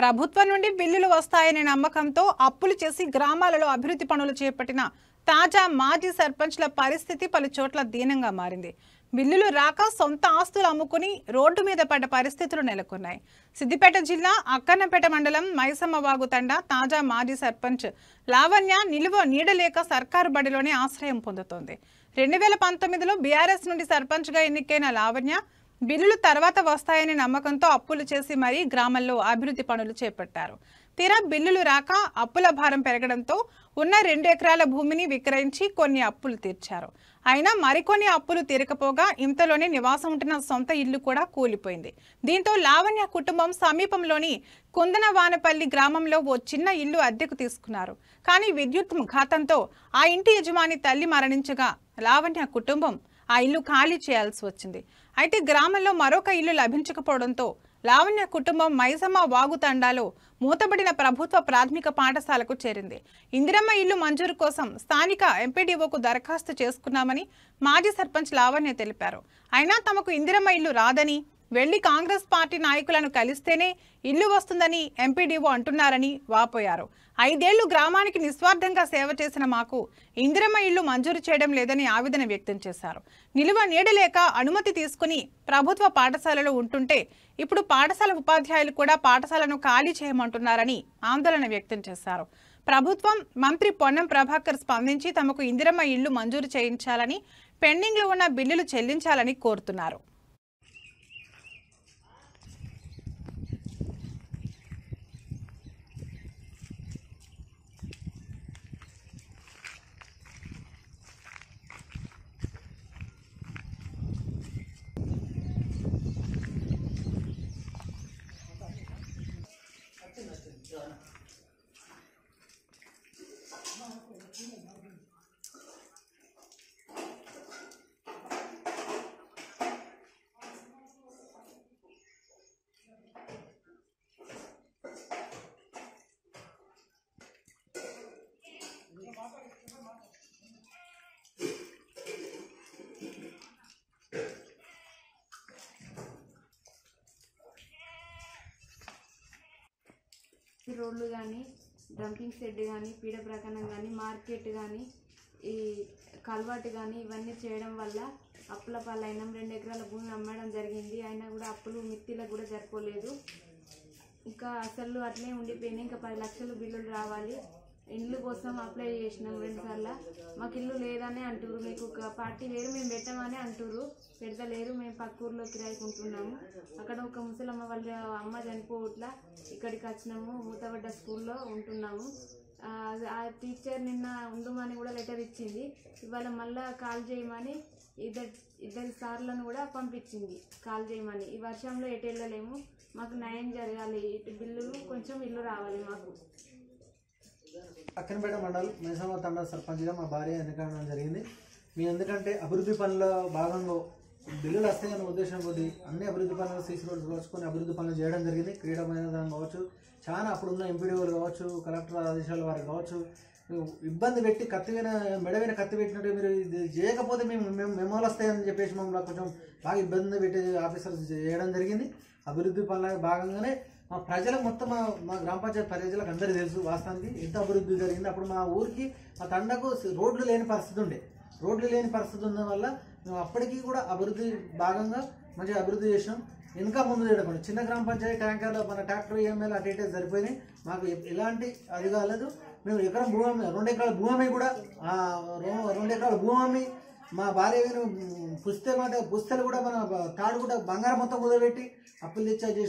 ప్రభుత్వం నుండి బిల్లులు వస్తాయనే నమ్మకంతో అప్పులు చేసి గ్రామాలలో అభివృద్ధి పనులు చేపట్టిన తాజా మాజీ సర్పంచ్ల పరిస్థితి పలు చోట్ల దీనంగా మారింది. బిల్లులు రాక సొంత ఆస్తులు అమ్ముకుని రోడ్డు మీద పడ్డ పరిస్థితులు నెలకొన్నాయి. సిద్దిపేట జిల్లా అక్కన్నపేట మండలం మైసమ్మవాగు తండా తాజా మాజీ సర్పంచ్ లావణ్య నిలువ నీడలేక సర్కారు బడిలోనే ఆశ్రయం పొందుతోంది. 2019లో బీఆర్ఎస్ నుండి సర్పంచ్గా ఎన్నికైన లావణ్య బిల్లులు తర్వాత వస్తాయనే నమ్మకంతో అప్పులు చేసి మరీ గ్రామంలో అభివృద్ధి పనులు చేపట్టారు. తీరా బిల్లులు రాక అప్పుల భారం పెరగడంతో ఉన్న 2 ఎకరాల భూమిని విక్రయించి కొన్ని అప్పులు తీర్చారు. అయినా మరికొన్ని అప్పులు తీరకపోగా ఇంతలోనే నివాసం ఉంటున్న సొంత ఇల్లు కూడా కూలిపోయింది. దీంతో లావణ్య కుటుంబం సమీపంలోని కుందనవానపల్లి గ్రామంలో ఓ చిన్న ఇల్లు అద్దెకు తీసుకున్నారు. కానీ విద్యుత్ ఘాతంతో ఆ ఇంటి యజమాని తల్లి మరణించగా లావణ్య కుటుంబం ఆ ఇల్లు ఖాళీ చేయాల్సి వచ్చింది. అయితే గ్రామంలో మరొక ఇల్లు లభించకపోవడంతో లావణ్య కుటుంబం మైసమ్మ వాగు తండాలో మూతబడిన ప్రభుత్వ ప్రాథమిక పాఠశాలకు చేరింది. ఇందిరమ్మ ఇల్లు మంజూరు కోసం స్థానిక ఎంపీడీఓకు దరఖాస్తు చేసుకున్నామని మాజీ సర్పంచ్ లావణ్య తెలిపారు. అయినా తమకు ఇందిరమ్మ ఇల్లు రాదని, వెళ్లి కాంగ్రెస్ పార్టీ నాయకులను కలిస్తేనే ఇల్లు వస్తుందని ఎంపీడీఓ అంటున్నారని వాపోయారు. 5 ఏళ్లు గ్రామానికి నిస్వార్థంగా సేవ చేసిన మాకు ఇందిరమ్మ ఇల్లు మంజూరు చేయడం లేదని ఆవేదన వ్యక్తం చేశారు. నిలువ నీడలేక అనుమతి తీసుకుని ప్రభుత్వ పాఠశాలలో ఉంటుంటే ఇప్పుడు పాఠశాల ఉపాధ్యాయులు కూడా పాఠశాలను ఖాళీ చేయమంటున్నారని ఆందోళన వ్యక్తం చేశారు. ప్రభుత్వం మంత్రి పొన్నం ప్రభాకర్ స్పందించి తమకు ఇందిరమ్మ ఇల్లు మంజూరు చేయించాలని, పెండింగ్లో ఉన్న బిల్లులు చెల్లించాలని కోరుతున్నారు. రోడ్లు కానీ, డంపింగ్ షెడ్ కానీ, పీడ ప్రకరణం కానీ, మార్కెట్ కానీ, ఈ కల్వర్ట్ కానీ ఇవన్నీ చేయడం వల్ల అప్పుల పాలైనాం. 2 ఎకరాల భూమి అమ్మడం జరిగింది. అయినా కూడా అప్పులు మిత్తిలకు కూడా సరిపోలేదు. ఇంకా అసలు అట్లే ఉండిపోయినాయి. ఇంకా 10 లక్షలు బిల్లులు రావాలి. ఇల్లు కోసం అప్లై చేసినాం 2 సార్లు. మాకు ఇల్లు లేదని అంటారు. మీకు ఒక పార్టీ వేరు, మేము పెట్టామని అంటారు. పెడతలేరు. మేము పక్క ఊర్లో కిరాయికి ఉంటున్నాము. అక్కడ ఒక ముసలమ్మ వాళ్ళ అమ్మ చనిపోవట్లా ఇక్కడికి వచ్చినాము. మూతబడ్డ స్కూల్లో ఉంటున్నాము. ఆ టీచర్ నిన్న ఉండమని కూడా లెటర్ ఇచ్చింది. ఇవాళ మళ్ళీ కాల్ చేయమని ఇద్దరు సార్లను కూడా పంపించింది కాల్ చేయమని. ఈ వర్షంలో ఎటు వెళ్ళలేము. మాకు న్యాయం జరగాలి. ఇటు బిల్లులు కొంచెం ఇల్లు రావాలి మాకు. అక్కనపేట మండలం మైసమ్మ తండా సర్పంచ్గా మా భార్య ఎన్నికడం జరిగింది. మీ ఎందుకంటే అభివృద్ధి పనుల భాగంగా బిల్లులు వస్తాయన్న ఉద్దేశం కొద్ది అన్ని అభివృద్ధి పనులు సీసీ రోడ్స్ కాచుకొని అభివృద్ధి పనులు చేయడం జరిగింది. క్రీడా మైదానం కావచ్చు, చాలా అప్పుడున్న ఎంపీడీఓలు కావచ్చు, కలెక్టర్ ఆదేశాల వారు కావచ్చు, ఇబ్బంది పెట్టి మెడవైన కత్తి పెట్టినట్టు మీరు ఇది చేయకపోతే మేము మెమోలు వస్తాయని చెప్పేసి మమ్మల్ని కొంచెం బాగా ఇబ్బంది పెట్టి ఆఫీసర్స్ చేయడం జరిగింది. అభివృద్ధి పనుల భాగంగానే మా ప్రజలకు మొత్తం మా గ్రామ పంచాయతీ ప్రజలకు అందరికీ తెలుసు వాస్తవానికి ఎంత అభివృద్ధి జరిగింది. అప్పుడు మా ఊరికి మా తండకు రోడ్లు లేని పరిస్థితి ఉండే. రోడ్లు లేని పరిస్థితి ఉండడం వల్ల మేము అప్పటికీ కూడా అభివృద్ధి భాగంగా మంచిగా అభివృద్ధి చేసినాం. ఇంకా ముందు చేయడం చిన్న గ్రామ పంచాయతీ ట్యాంకర్లో మన ట్రాక్టర్ ఈఎంఐలు అటు ఇటే సరిపోయినాయి. మాకు ఎలాంటి అది కాలేదు. మేము ఎకరం భూమి 2 ఎకరాల భూమి కూడా 2 ఎకరాల భూమి మా భార్య పుస్తలు కూడా మన తాడు కూడా బంగారం మొత్తం కుదరబెట్టి అప్పులు తెచ్చా